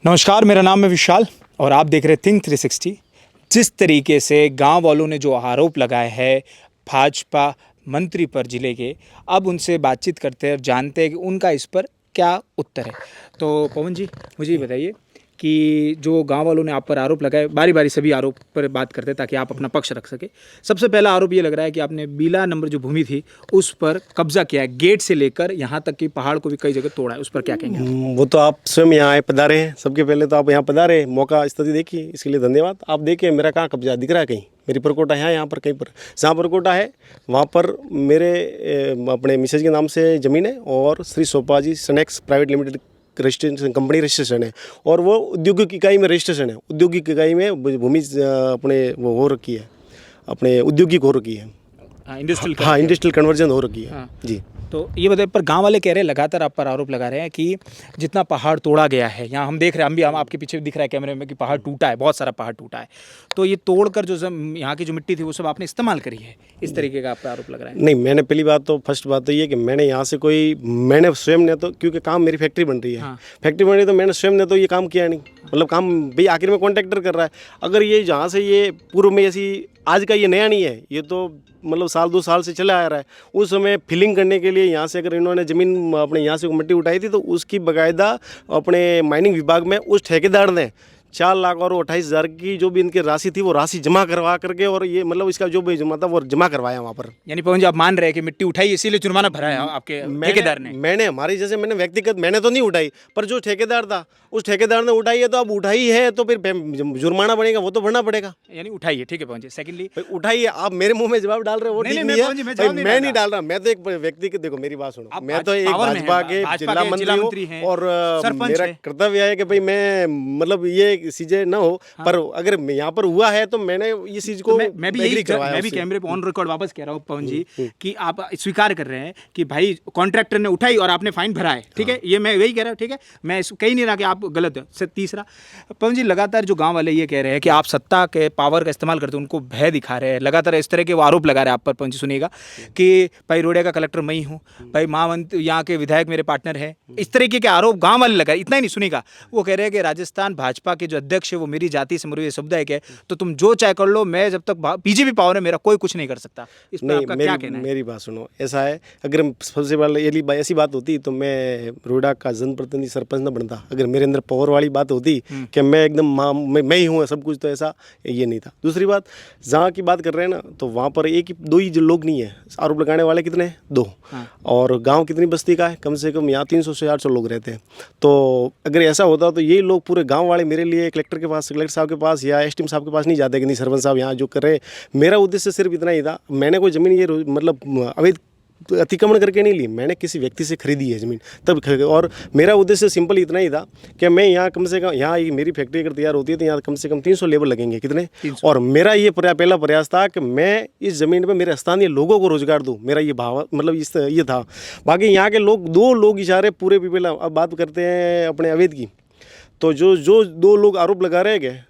नमस्कार, मेरा नाम है विशाल और आप देख रहे हैं थिंक 360। जिस तरीके से गांव वालों ने जो आरोप लगाए हैं भाजपा मंत्री पर जिले के, अब उनसे बातचीत करते हैं और जानते हैं कि उनका इस पर क्या उत्तर है। तो पवन जी, मुझे ये बताइए कि जो गांव वालों ने आप पर आरोप लगाए, बारी बारी सभी आरोप पर बात करते हैं ताकि आप अपना पक्ष रख सके। सबसे पहला आरोप ये लग रहा है कि आपने बीला नंबर जो भूमि थी उस पर कब्जा किया है, गेट से लेकर यहाँ तक कि पहाड़ को भी कई जगह तोड़ा है। उस पर क्या कहेंगे आप? वो तो आप स्वयं यहाँ आए पधारे हैं। सबके पहले तो आप यहाँ पधारे, मौका स्थिति देखिए, इसके लिए धन्यवाद। आप देखिए मेरा कहाँ कब्जा दिख रहा है, कहीं मेरी परकोटा है यहाँ पर, कहीं पर जहाँ परकोटा है वहाँ पर मेरे अपने मिसेज के नाम से ज़मीन है और Shri Sopaji snacks private limited registration company registration है और वो औद्योगिक इकाई में रजिस्ट्रेशन है। औद्योगिक इकाई में भूमि अपने वो हो रखी है, अपने औद्योगिक हो रखी है। इंडस्ट्रियल कन्वर्जन हो रखी है जी। तो ये बताइए, पर गांव वाले कह रहे हैं, लगातार आप पर आरोप लगा रहे हैं कि जितना पहाड़ तोड़ा गया है, यहाँ हम देख रहे हैं, हम आपके पीछे दिख रहा है कैमरे में कि पहाड़ टूटा है, बहुत सारा पहाड़ टूटा है। तो ये तोड़कर जो यहाँ की जो मिट्टी थी वो सब आपने इस्तेमाल करी है, इस तरीके का आप पर आरोप लग रहा है? नहीं, मैंने पहली बात तो फर्स्ट बात तो ये कि मैंने यहाँ से मैंने स्वयं ने तो, क्योंकि काम मेरी फैक्ट्री बन रही है, फैक्ट्री बन रही है तो मैंने स्वयं ने तो ये काम किया नहीं। मतलब काम भाई आखिर में कॉन्ट्रैक्टर कर रहा है। अगर ये जहाँ से ये पूर्व में ऐसी आज का ये नया नहीं है, ये तो मतलब साल 2 साल से चला आ रहा है। उस समय फिलिंग करने के लिए यहाँ से अगर इन्होंने ज़मीन अपने यहाँ से मिट्टी उठाई थी तो उसकी बाकायदा अपने माइनिंग विभाग में उस ठेकेदार ने 4 लाख और 28,000 की जो भी इनकी राशि थी वो राशि जमा करवा करके, और ये मतलब इसका जो भी जमा था वो जमा करवाया वहाँ पर। यानी पवन जी, आप मान रहे हैं कि मिट्टी उठाई इसीलिए जुर्माना भरा है आपके ठेकेदार ने? मैंने हमारी जैसे मैंने व्यक्तिगत मैंने तो नहीं उठाई, पर जो ठेकेदार था उस ठेकेदार ने उठाई है, तो अब उठाई है तो फिर जुर्माना बनेगा, वो तो भरना पड़ेगा। यानी उठाई है, ठीक है पवन जी। सेकंडली उठाइए, आप मेरे मुंह में जवाब डाल रहे हो वो ठीक नहीं है। मैं नहीं डाल रहा, मैं तो एक व्यक्ति के, देखो मेरी बात सुनो, मैं तो एक भाजपा के जिला मंत्री हूँ और मेरा कर्तव्य है कि भाई मैं मतलब ये चीजें न हो। पर अगर यहाँ पर हुआ है तो मैंने इस चीज को मैं भी कैमरे पे ऑन रिकॉर्ड वापस कह रहा हूँ पवन जी कि आप स्वीकार कर रहे हैं कि भाई कॉन्ट्रैक्टर ने उठाई और आपने फाइन भरा है, ठीक है? ये मैं वही कह रहा हूँ, ठीक है? मैं कहीं नहीं रहा कि आप गलत है। तीसरा, पवन जी, लगातार जो गांव वाले ये कह रहे हैं कि आप सत्ता के पावर का इस्तेमाल करते हैं, उनको भय दिखा रहे हैं, लगातार इस तरह के वो आरोप लगा रहे हैं आप पर। पवन जी सुनिएगा कि भाई रोडिया का कलेक्टर मैं ही हूँ, भाई महामंत्री यहाँ के विधायक मेरे पार्टनर है, इस तरीके के आरोप गाँव वाले लगा। इतना ही नहीं, सुनिएगा, वो कह रहे हैं कि राजस्थान भाजपा के जो अध्यक्ष है वो मेरी जाति से मुझे समुदाय है, तो तुम जो चाहे कर लो, मैं जब तक बीजेपी पावर है मेरा कोई कुछ नहीं कर सकता। इस पर आपका क्या कहना है? मेरी बात सुनो, ऐसा है, अगर सबसे पहले ऐसी बात होती तो मैं रोडा का जनप्रतिनिधि सरपंच न बनता। अगर मेरे अंदर पावर वाली बात होती कि मैं एकदम मैं ही हूँ सब कुछ, तो ऐसा ये नहीं था। दूसरी बात, जहाँ की बात कर रहे हैं ना, तो वहाँ पर एक ही 2 ही जो लोग नहीं है आरोप लगाने वाले, कितने हैं? 2। और गाँव कितनी बस्ती का है? कम से कम यहाँ 300 से 400 लोग रहते हैं। तो अगर ऐसा होता तो यही लोग पूरे गाँव वाले मेरे लिए कलेक्टर साहब के पास या एसडीएम साहब के पास नहीं जाते कि नहीं सरपंच साहब यहाँ जो कर रहे हैं। मेरा उद्देश्य सिर्फ इतना ही था, मैंने कोई ज़मीन ये मतलब अवैध अतिक्रमण करके नहीं ली, मैंने किसी व्यक्ति से खरीदी है ज़मीन तब। और मेरा उद्देश्य सिंपल इतना ही था कि मैं यहाँ कम से कम, यहाँ मेरी फैक्ट्री अगर तैयार होती है तो यहाँ कम से कम 300 लेबर लगेंगे। कितने? 300। और मेरा ये पहला प्रयास था कि मैं इस ज़मीन पर मेरे स्थानीय लोगों को रोजगार दूँ। मेरा ये भाव मतलब ये था। बाकी यहाँ के लोग 2 लोग इशारे पूरे पीपल। अब बात करते हैं अपने अवैध की, तो जो 2 लोग आरोप लगा रहे हैं,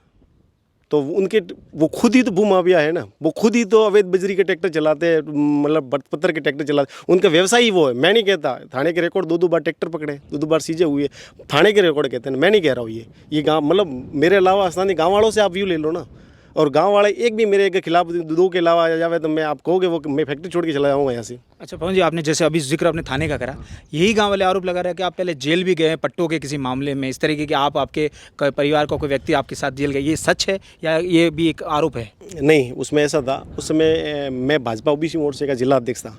तो उनके वो खुद ही तो भूमाफिया है ना, वो खुद ही तो अवैध बजरी के ट्रैक्टर चलाते हैं, मतलब पत्थर के ट्रैक्टर चलाते, उनका व्यवसाय ही वो है। मैं नहीं कहता, थाने के रिकॉर्ड 2 बार ट्रैक्टर पकड़े, 2 बार सीजे हुए, थाने के रिकॉर्ड कहते हैं, मैं नहीं कह रहा हूँ। ये गाँव मतलब मेरे अलावा स्थानीय गाँव वालों से आप व्यू ले लो ना, और गांव वाले एक भी मेरे के खिलाफ 2 के अलावा आ जावे तो मैं आप कहोगे वो मैं फैक्ट्री छोड़ के चला जाऊँगा यहाँ से। अच्छा पवन जी, आपने जैसे अभी जिक्र अपने थाने का करा, यही गांव वाले आरोप लगा रहे हैं कि आप पहले जेल भी गए पट्टों के किसी मामले में, इस तरीके के आपके परिवार का कोई व्यक्ति आपके साथ जेल गए, ये सच है या ये भी एक आरोप है? नहीं, उसमें ऐसा था, उस समय मैं भाजपा ओबीसी मोर्चे का जिला अध्यक्ष था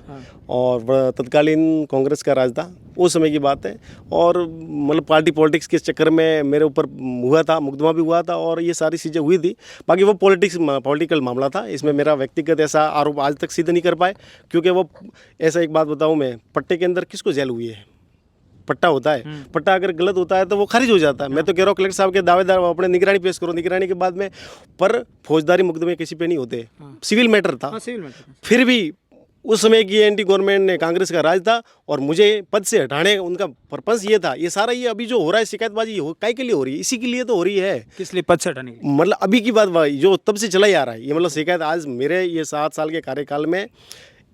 और तत्कालीन कांग्रेस का राज था, उस समय की बात है। और मतलब पार्टी पॉलिटिक्स के चक्कर में मेरे ऊपर हुआ था, मुकदमा भी हुआ था और ये सारी चीज़ें हुई थी। बाकी वो पॉलिटिकल मामला था, इसमें मेरा व्यक्तिगत ऐसा आरोप आज तक सिद्ध नहीं कर पाए, क्योंकि वो ऐसा एक बात बताऊं मैं, पट्टे के अंदर किसको जेल हुई है? पट्टा होता है, पट्टा अगर गलत होता है तो वो खारिज हो जाता है। मैं तो कह रहा हूँ कलेक्टर साहब के दावेदार अपने निगरानी पेश करो, निगरानी के बाद में, पर फौजदारी मुकदमे किसी पे नहीं होते, सिविल मैटर था। फिर भी उस समय की एंटी गवर्नमेंट ने, कांग्रेस का राज था और मुझे पद से हटाने उनका पर्पस ये था। ये सारा ये अभी जो हो रहा है शिकायतबाजी काय के लिए हो रही है? इसी के लिए तो हो रही है। किस लिए? पद से हटाने की? मतलब अभी की बात जो तब से चला ही आ रहा है ये, मतलब शिकायत आज मेरे ये 7 साल के कार्यकाल में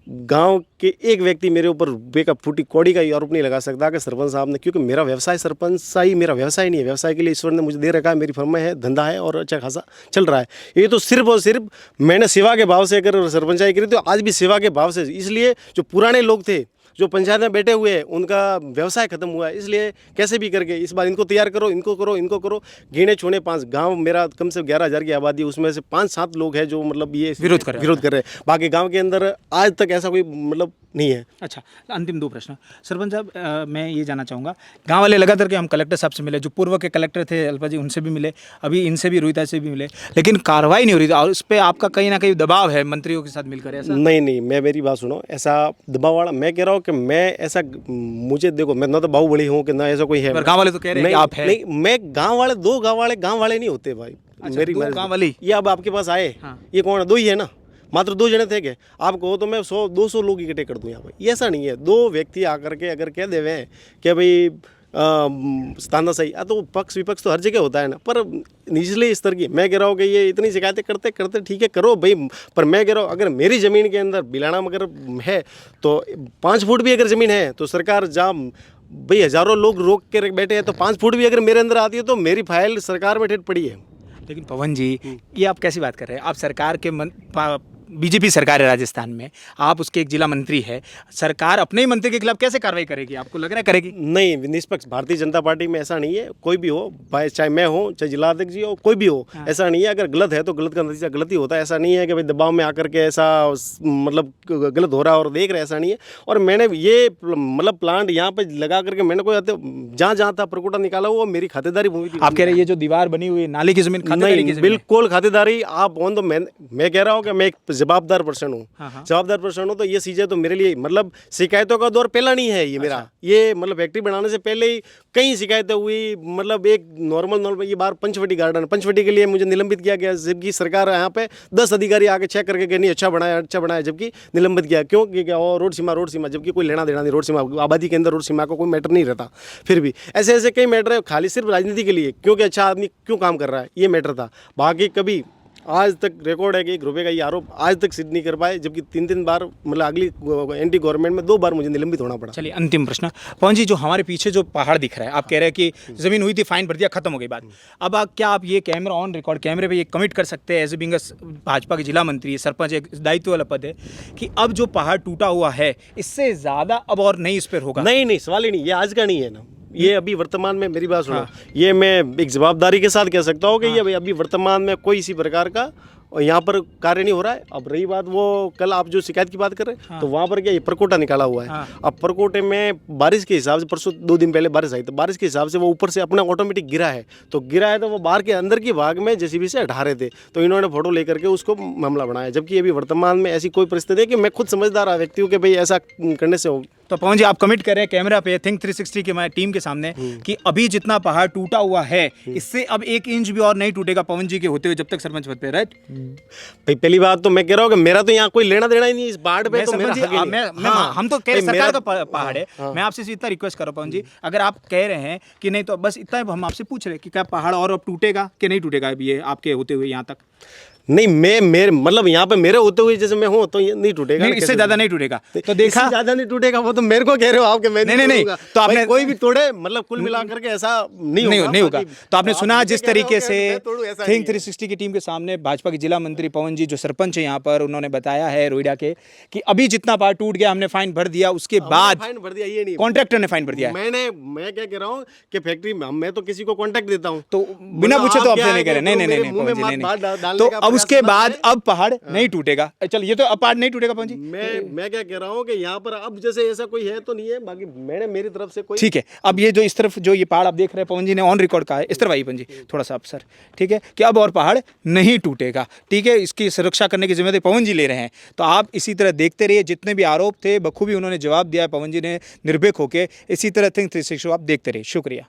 गांव के एक व्यक्ति मेरे ऊपर रुपये का फूटी कौड़ी का आरोप नहीं लगा सकता कि सरपंच साहब ने, क्योंकि मेरा व्यवसाय सरपंच सा ही मेरा व्यवसाय नहीं है। व्यवसाय के लिए ईश्वर ने मुझे दे रखा है, मेरी फर्म है, धंधा है और अच्छा खासा चल रहा है। ये तो सिर्फ और सिर्फ मैंने सेवा के भाव से अगर सरपंचाई करी तो आज भी सेवा के भाव से, इसलिए जो पुराने लोग थे जो पंचायत में बैठे हुए हैं उनका व्यवसाय खत्म हुआ है, इसलिए कैसे भी करके इस बार इनको तैयार करो, इनको करो, इनको करो। गिने चुने 5 गांव, मेरा कम से 11,000 की आबादी, उसमें से 5-7 लोग हैं जो मतलब ये विरोध कर रहे हैं। बाकी गांव के अंदर आज तक ऐसा कोई मतलब नहीं है। अच्छा, अंतिम 2 प्रश्न सरपंच साहब, मैं ये जानना चाहूँगा, गांव वाले लगातार के हम कलेक्टर साहब से मिले, जो पूर्व के कलेक्टर थे अल्पा जी, उनसे भी मिले, अभी इनसे भी, रोहिता से भी मिले, लेकिन कार्रवाई नहीं हो रही थी और उस पर आपका कहीं ना कहीं दबाव है मंत्रियों के साथ मिलकर, ऐसा? नहीं, मैं मेरी बात सुनो, ऐसा दबाव वाला मैं कह रहा हूँ कि मैं ऐसा, मुझे देखो मैं ना तो बाहुबली हूँ कि ना ऐसा कोई है, गाँव वाले तो कह रहे हैं कि आप हैं। नहीं, मैं गाँव वाले, 2 गाँव वाले नहीं होते भाई। मेरी गाँव वाली ये अब आपके पास आए, ये कौन है? 2 ही है ना, मात्र 2 जने थे क्या? आप कहो तो मैं 100-200 लोग इकट्ठे कर दूँ यहाँ पर। ये ऐसा नहीं है, 2 व्यक्ति आकर के अगर कह देवे कि भाई ताना सही, तो पक्ष विपक्ष तो हर जगह होता है ना, पर निचले स्तर की मैं कह रहा हूँ कि ये इतनी शिकायतें करते करते ठीक है करो भाई, पर मैं कह रहा हूँ अगर मेरी ज़मीन के अंदर बिलाना अगर है तो 5 फुट भी अगर ज़मीन है तो सरकार जहाँ भाई हज़ारों लोग रोक के बैठे हैं, तो 5 फुट भी अगर मेरे अंदर आती है तो मेरी फाइल सरकार में ठेठ पड़ी है। लेकिन पवन जी, ये आप कैसी बात कर रहे हैं? आप सरकार के बीजेपी सरकार है राजस्थान में, आप उसके एक जिला मंत्री है, सरकार अपने ही मंत्री के खिलाफ कैसे कार्रवाई करेगी? आपको लग रहा है करेगी? नहीं, निष्पक्ष भारतीय जनता पार्टी में ऐसा नहीं है, कोई भी हो, भाई चाहे मैं हो, चाहे जिला अध्यक्ष जी हो, कोई भी हो, ऐसा नहीं है। अगर गलत है तो गलत का नतीजा गलत ही होता है। ऐसा नहीं है कि भाई दबाव में आकर के ऐसा मतलब गलत हो रहा है और देख रहे, ऐसा नहीं है। और मैंने ये मतलब प्लांट यहाँ पे लगा करके मैंने कोई जहाँ था प्रकोटा निकाला वो मेरी खातेदारी भूमि थी। आप कह रहे हैं ये जो दीवार बनी हुई नाली की जमीन खातेदारी की जमीन? बिल्कुल खातेदारी। आप तो मैं कह रहा हूँ कि मैं एक जवाबदार पर्सन हूँ, जवाबदार पर्सन हूँ, तो ये चीज़ें तो मेरे लिए मतलब शिकायतों का दौर पहला नहीं है ये मेरा। ये मतलब फैक्ट्री बनाने से पहले ही कई शिकायतें हुई, मतलब एक नॉर्मल ये बार पंचवटी गार्डन, पंचवटी के लिए मुझे निलंबित किया गया, जबकि सरकार यहाँ पे 10 अधिकारी आके चेक करके गए नहीं अच्छा बनाया, जबकि निलंबित किया क्यों? क्या रोड सीमा, जबकि कोई लेना देना नहीं, रोड सीमा आबादी के अंदर रोड सीमा को कोई मैटर नहीं रहता। फिर भी ऐसे कई मैटर है, खाली सिर्फ राजनीति के लिए क्योंकि अच्छा आदमी क्यों काम कर रहा है, ये मैटर था। बाकी कभी आज तक रिकॉर्ड है कि 1 रुपये का ये आरोप आज तक सिद्ध नहीं कर पाए, जबकि 3 बार मतलब अगली एंटी गवर्नमेंट में 2 बार मुझे निलंबित होना पड़ा। चलिए अंतिम प्रश्न पवन जी, जो हमारे पीछे जो पहाड़ दिख रहा है, आप कह रहे हैं कि जमीन हुई थी, फाइन भर दिया, खत्म हो गई बात। अब क्या आप ये कैमरा ऑन रिकॉर्ड कैमरे पे ये कमिट कर सकते हैं एज ए बिंग भाजपा के जिला मंत्री, सरपंच, एक दायित्व वाला पद है, कि अब जो पहाड़ टूटा हुआ है इससे ज़्यादा अब और नहीं इस पर होगा? नहीं, सवाल ही नहीं, ये आज का नहीं है ना, ये अभी वर्तमान में, मेरी बात सुनो, ये मैं एक जवाबदारी के साथ कह सकता हूँ कि ये अभी वर्तमान में कोई इसी प्रकार का और यहाँ पर कार्य नहीं हो रहा है। अब रही बात वो कल आप जो शिकायत की बात कर रहे हैं, तो वहाँ पर क्या ये परकोटा निकाला हुआ है। अब परकोटे में बारिश के हिसाब से, परसों 2 दिन पहले बारिश आई, तो बारिश के हिसाब से वो ऊपर से अपना ऑटोमेटिक गिरा है, तो वो बाहर के अंदर की भाग में जेसीबी से हटा रहे थे, तो इन्होंने फोटो लेकर के उसको मामला बनाया। जबकि अभी वर्तमान में ऐसी कोई परिस्थिति है कि मैं खुद समझदार व्यक्ति हूँ कि भाई ऐसा करने से हो। तो पवन जी, आप कमिट कर रहे हैं कैमरा पे थिंक 360 की हमारी टीम के सामने कि अभी जितना पहाड़ टूटा हुआ है इससे अब 1 इंच भी और नहीं टूटेगा पवन जी के होते हुए जब तक सरपंच पद पे, राइट? भाई पहली बात तो मैं कह रहा हूँ कि मेरा तो यहाँ कोई लेना देना ही नहीं इस पहाड़ पे, तो मेरा हक ही नहीं। हम तो कह रहे सरकार का पहाड़ है। मैं आपसे इतना रिक्वेस्ट कर रहा हूँ पवन जी, अगर आप कह रहे हैं कि नहीं तो बस इतना हम आपसे पूछ रहे हैं कि क्या पहाड़ और अब टूटेगा कि नहीं टूटेगा अभी ये आपके होते हुए यहाँ तक? नहीं, मेरे मतलब यहाँ पे मेरे होते हुए जैसे मैं हूँ तो ये नहीं टूटेगा, नहीं, इससे ज्यादा नहीं टूटेगा। तो देखा, ज्यादा नहीं टूटेगा, वो तो मेरे को कह रहे हो आप कि मैं नहीं, तो आपने कोई भी तोड़े, मतलब कुल मिलाकर के ऐसा नहीं होगा। तो आपने सुना जिस तरीके से थिंक 360 की टीम के सामने भाजपा के जिला मंत्री पवन जी जो सरपंच है यहाँ पर, उन्होंने बताया है रोहिड़ा के कि अभी जितना पहाड़ टूट गया हमने फाइन भर दिया, उसके बाद फाइन भर दिया, ये नहीं कॉन्ट्रैक्टर ने फाइन भर दिया। मैं क्या कह रहा हूँ कि फैक्ट्री मैं तो किसी को कॉन्ट्रैक्ट देता हूँ, तो बिना पूछे तो आपसे नहीं कह रहे। नहीं, तो अब उसके बाद अब पहाड़ नहीं टूटेगा। चल, ये तो अब पहाड़ नहीं टूटेगा पवन जी। मैं क्या कह रहा हूँ कि यहाँ पर अब जैसे ऐसा कोई है तो नहीं है, बाकी मैंने मेरी तरफ से कोई, ठीक है। अब ये जो इस तरफ जो ये पहाड़ आप देख रहे हैं पवन जी ने ऑन रिकॉर्ड कहा है, इस तरफ आइए पवन जी थोड़ा सा, आप सर, ठीक है, कि अब और पहाड़ नहीं टूटेगा, ठीक है, इसकी सुरक्षा करने की जिम्मेदारी पवन जी ले रहे हैं। तो आप इसी तरह देखते रहिए, जितने भी आरोप थे बखूबी उन्होंने जवाब दिया है पवन जी ने निर्भीक होकर। इसी तरह थिंक 360 आप देखते रहिए। शुक्रिया।